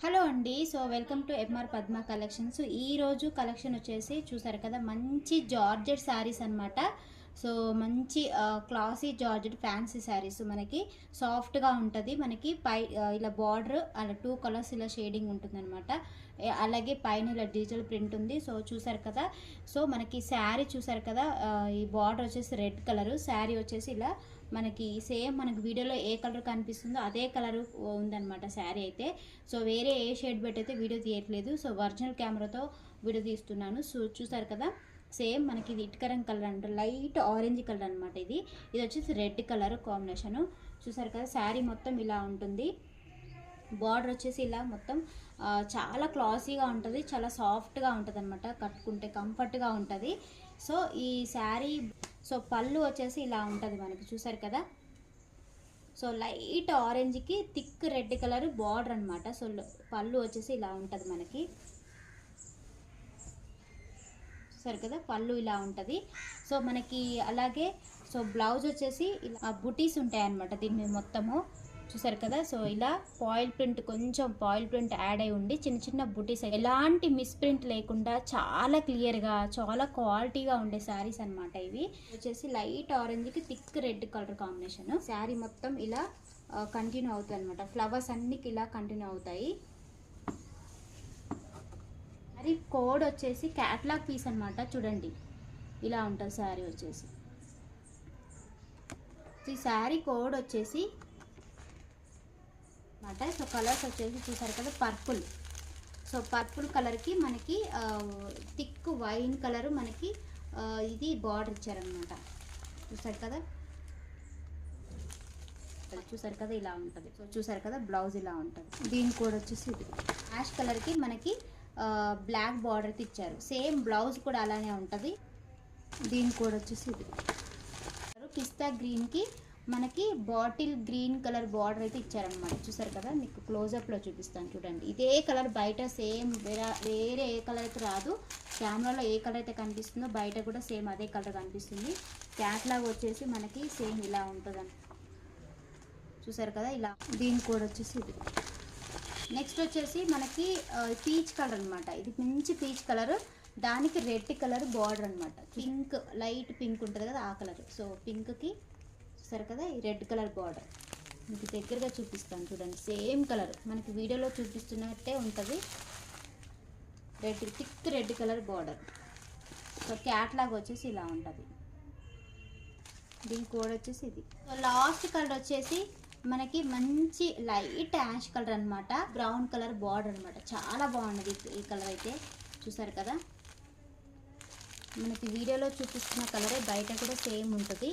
Hello అండి. So welcome to MR Padma collections. ఈరోజు collection వచ్చేసి చూసారు కదా, మంచి జార్జెట్ శారీస్ అనమాట. సో మంచి క్లాసీ జార్జెట్ ఫ్యాన్సీ శారీస్ మనకి సాఫ్ట్గా ఉంటుంది. మనకి పై ఇలా బార్డర్ అలా 2 కలర్స్ ఇలా షేడింగ్ ఉంటుంది అనమాట. అలాగే పైన ఇలా డిజిటల్ ప్రింట్ ఉంది. సో చూసారు కదా, సో మనకి శారీ చూసారు కదా, ఈ బార్డర్ వచ్చేసి రెడ్ కలర్, శారీ వచ్చేసి ఇలా మనకి సేమ్ మనకి వీడియోలో ఏ కలర్ కనిపిస్తుందో అదే కలర్ ఉందన్నమాట శారీ అయితే. సో వేరే ఏ షేడ్ పెట్టి అయితే వీడియో తీయట్లేదు. సో ఒరిజినల్ కెమెరాతో వీడియో తీస్తున్నాను. సో చూసారు కదా, సేమ్ మనకి ఇది ఇటుకరం కలర్ అంటే లైట్ ఆరెంజ్ కలర్ అనమాట. ఇది వచ్చేసి రెడ్ కలర్ కాంబినేషను. చూసారు కదా, శారీ మొత్తం ఇలా ఉంటుంది. బార్డర్ వచ్చేసి ఇలా మొత్తం చాలా క్లాసీగా ఉంటుంది, చాలా సాఫ్ట్గా ఉంటుంది అనమాట. కట్టుకుంటే కంఫర్ట్గా ఉంటుంది. సో ఈ శారీ సో పళ్ళు వచ్చేసి ఇలా ఉంటుంది మనకి. చూసారు కదా, సో లైట్ ఆరెంజ్కి థిక్ రెడ్ కలర్ బార్డర్ అనమాట. సో పళ్ళు వచ్చేసి ఇలా ఉంటుంది మనకి. చూసారు కదా, పళ్ళు ఇలా ఉంటుంది. సో మనకి అలాగే సో బ్లౌజ్ వచ్చేసి ఇలా బుటీస్ ఉంటాయి అనమాట దీని మీద మొత్తము. చూసారు కదా, సో ఇలా పాయిల్ ప్రింట్, కొంచెం పాయిల్ ప్రింట్ యాడ్ అయి ఉండి చిన్న చిన్న బుటీస్, ఎలాంటి మిస్ప్రింట్ లేకుండా చాలా క్లియర్గా చాలా క్వాలిటీగా ఉండే శారీస్ అనమాట. ఇవి వచ్చేసి లైట్ ఆరెంజ్కి thick red colour combination. Sari మొత్తం ఇలా కంటిన్యూ అవుతుంది అనమాట. ఫ్లవర్స్ అన్నికి ఇలా కంటిన్యూ అవుతాయి. మరి కోడ్ వచ్చేసి క్యాట్లాగ్ పీస్ అనమాట. చూడండి ఇలా ఉంటుంది శారీ వచ్చేసి. ఈ శారీ కోడ్ వచ్చేసి అనమాట. సో కలర్స్ వచ్చేసి చూసారు కదా, పర్పుల్. సో పర్పుల్ కలర్కి మనకి థిక్ వైన్ కలర్ మనకి ఇది బార్డర్ ఇచ్చారనమాట. చూసారు కదా, చూసారు కదా ఇలా ఉంటుంది. సో చూసారు కదా, బ్లౌజ్ ఇలా ఉంటుంది. దీని కోడ్ వచ్చేసి ఇది యాష్ కలర్కి మనకి బ్లాక్ బార్డర్ అయితే ఇచ్చారు. సేమ్ బ్లౌజ్ కూడా అలానే ఉంటుంది. దీని కోడ్ వచ్చేసి ఇది. పిస్తా గ్రీన్కి మనకి బాటిల్ గ్రీన్ కలర్ బార్డర్ అయితే ఇచ్చారనమాట. చూసారు కదా, మీకు క్లోజప్లో చూపిస్తాను చూడండి. ఇదే కలర్ బయట సేమ్ వేరే ఏ కలర్ అయితే రాదు. కెమెరాలో ఏ కలర్ అయితే కనిపిస్తుందో బయట కూడా సేమ్ అదే కలర్ కనిపిస్తుంది. క్యాట్లాగ్ వచ్చేసి మనకి సేమ్ ఇలా ఉంటుంది. చూసారు కదా ఇలా. దీని కోడ్ వచ్చేసి ఇది. నెక్స్ట్ వచ్చేసి మనకి పీచ్ కలర్ అనమాట. ఇది మంచి పీచ్ కలర్, దానికి రెడ్ కలర్ బార్డర్ అనమాట. పింక్, లైట్ పింక్ ఉంటుంది కదా ఆ కలర్. సో పింక్కి చూసారు కదా ఈ రెడ్ కలర్ బార్డర్. మీకు దగ్గరగా చూపిస్తాను చూడండి. సేమ్ కలర్ మనకి వీడియోలో చూపిస్తున్నట్టే ఉంటుంది. Red, thick red colour border. So catalogue వచ్చేసి ఇలా ఉంటుంది. దీని కోడ్ వచ్చేసి ఇది. సో లాస్ట్ కలర్ వచ్చేసి మనకి మంచి లైట్ యాష్ కలర్ అనమాట. బ్రౌన్ కలర్ బార్డర్ అనమాట. చాలా బాగున్నది ఈ కలర్ అయితే. చూసారు కదా, మనకి వీడియోలో చూపిస్తున్న కలరే బయట కూడా సేమ్ ఉంటుంది.